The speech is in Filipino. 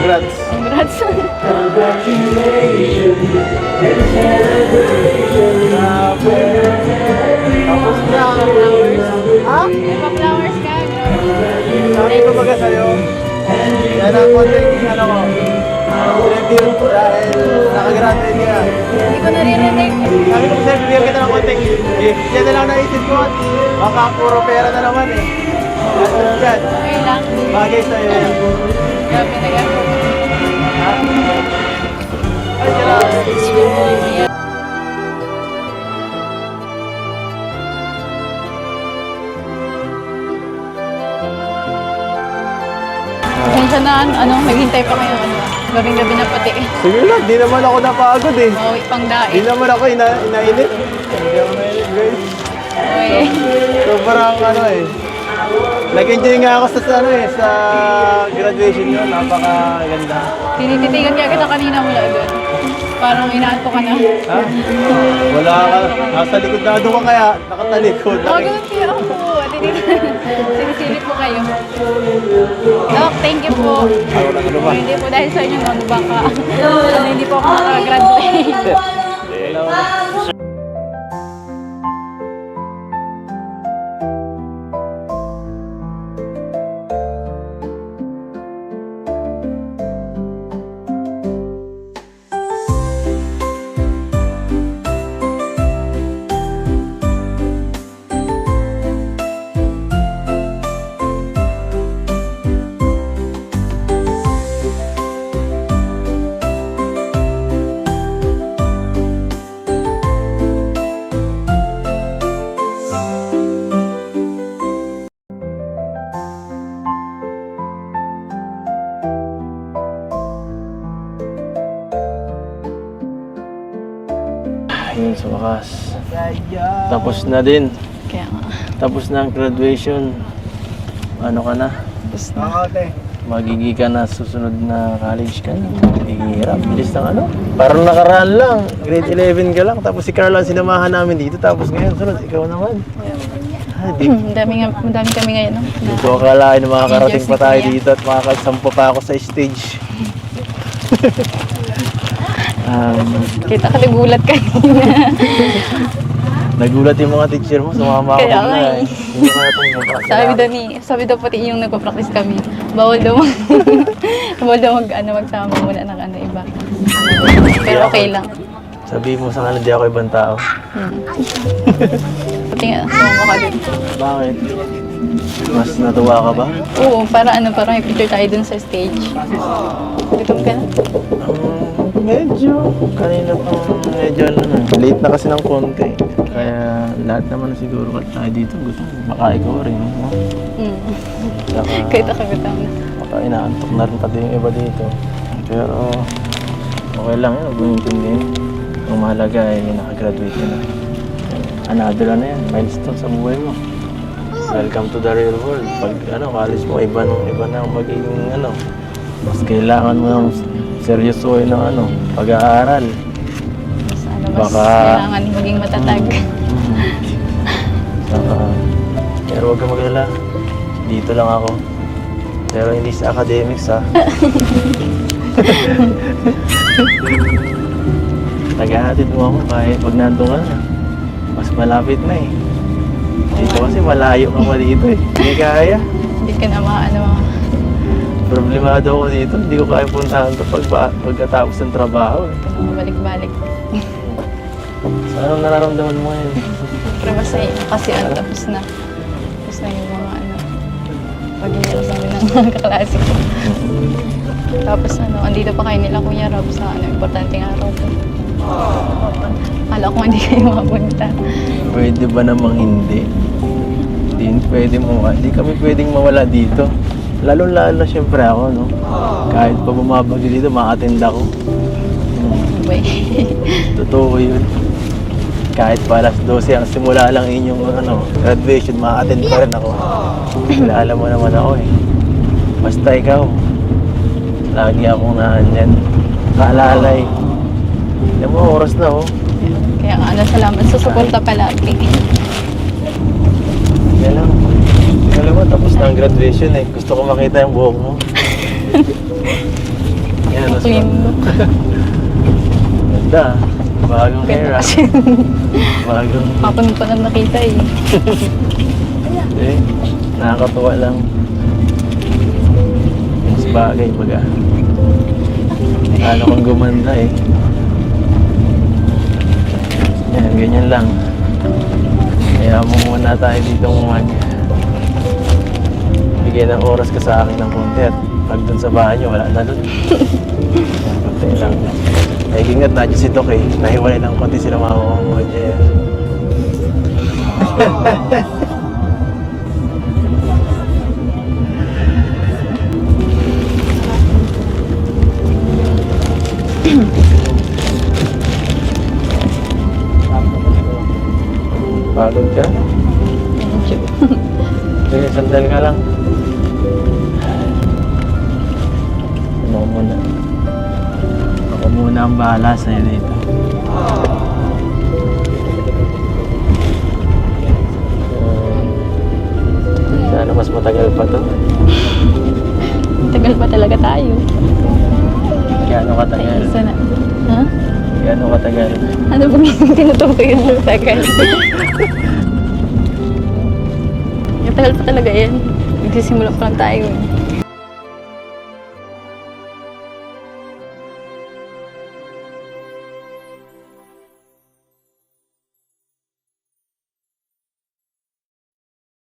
Congrats. Congrats. Tapos na ang flowers. Ha? May pa-flowers ka. Sabi ko baga sa'yo. Yan ang konting ano ko. Tribute dahil nakagraduate ka. Hindi ko naririnig. Sabi ko sa'yo, bibigyan kita ng konting gift. Yan na lang naisip ko. Baka puro pera na naman eh. At yan. Okay lang. Bagay sa'yo yan. Grabe na gano'n. Ha? Ay, salamat. Pasensya na, naghintay pa kayo. Gabing-gabi na pati. Sige lang, di naman ako napagod eh. Mauwi pang Di daig. naman ako inainit. Hindi ako nainit guys. Okay. So parang ano eh. Nag-enjoy nga ako sa graduation nyo. Napakaganda. Tinititigan niya kita kanina mula doon. Parang inaanto ka na. Ha? Wala ka. Nasa likod na doon ka kaya. Nakatalikod. Magunti ako. Sinisilip po kayo. Doc, thank you po. Ako lang ano ba? Hindi po dahil sa inyo, baka hindi po ako makagraduate. Yun sa wakas. Tapos na din. Kaya nga. Tapos na ang graduation. Ano ka na? Tapos na. Magigi ka na susunod na college ka na. Hihirap. Bilis ng ano. Parang nakaraan lang. Grade 11 ka lang. Tapos si Carla sinamahan namin dito. Tapos ngayon sunod, ikaw naman. Madami kami ngayon. No? Hindi ko akalain na makakarating pa tayo dito at makakasampa pa ako sa stage. Kita ka nagulat kanina. Nagulat yung mga teacher mo, sumama ako Kaya nga na eh. Hindi ko na itong Sabi daw pati yung nagpa-practice kami, bawal daw bawal daw magsama muna ng iba. Pero okay lang. Sabihin mo sa kanila, di ako ibang tao. Pati nga, sumama ka dun. Bakit? Mas natuwa ka ba? Oo, para may picture tayo dun sa stage. Gutom ka na? Medyo. Kanina pa medyo na. Late na kasi ng konti. Kaya lahat naman siguro tayo dito gusto. Baka ikaw rin. No? Saka, Kahit ako gutom na. baka inaantok na rin pati yung iba dito. Pero okay lang yun. Huwag mo intindihin. Ang mahalaga ay nakagraduate ka na. Another yan. Milestone sa buhay mo. Welcome to the real world. Pag college mo, iba na ang magiging mas kailangan mo ng seryosohin ng pag-aaral. Mas kailangan maging matatag. Pero huwag ka mag-alala. Dito lang ako. Pero hindi sa academics ha. Tagahatid mo ako kahit pag nandun ka na. Mas malapit na eh. Dito kasi malayo ka pa dito eh. Hindi kaya. Hindi ka na Problemado ako dito. Hindi ko kaya puntahan to pagkatapos ng trabaho eh. balik-balik. So anong nararamdaman mo ngayon? Pero masaya kasi tapos na yung mga pag-iiyak sa amin ng mga kaklase ko. Tapos andito pa kayo nila Kuya Rob sa importanteng araw ko. Akala ko hindi kayo makapunta. Pwede ba namang hindi? Hindi kami pwedeng mawala dito. Lalo-lalo na siyempre ako, no? Kahit pa bumabagyo dito, ma-attend ako. Bye. Totoo yun. Kahit pa alas 12 ang simula lang inyong graduation, ma-attend pa rin ako. Kilala mo naman ako eh. Basta ikaw, lagi akong naandyan. Kaalalay. Alam mo, oras na oh. Kaya salamat sa suporta palagi. Yan lang. Alam mo, tapos na ang graduation eh. Gusto ko makita yung buhok mo. Yan, mas Clean look. Ganda. Bagong hair ah. Bagong... Kapag pa na nakita eh. Nakakatuwa lang. Mas bagay baga. Ano kang gumanda eh. Yan, ganyan lang. Kaya mo muna tayo ditong bigay ng oras ka sa akin ng konti at pag dun sa bahay nyo, wala na dun. Konti lang. Ay, ingat na dyan si Doc eh. Nahiwalay ng konti sila makakuha dyan. Pagod ka? Sige, sandal ka lang. Ako muna. Ako muna ang bahala sa'yo dito. Sana mas matagal pa to. Tagal pa talaga tayo. Gaano katagal? Ay, isa na. Ha? Gaano katagal? Ano bang tinutukoy yung tagal? Tagal pa talaga yan. Nagsisimula pa lang tayo eh.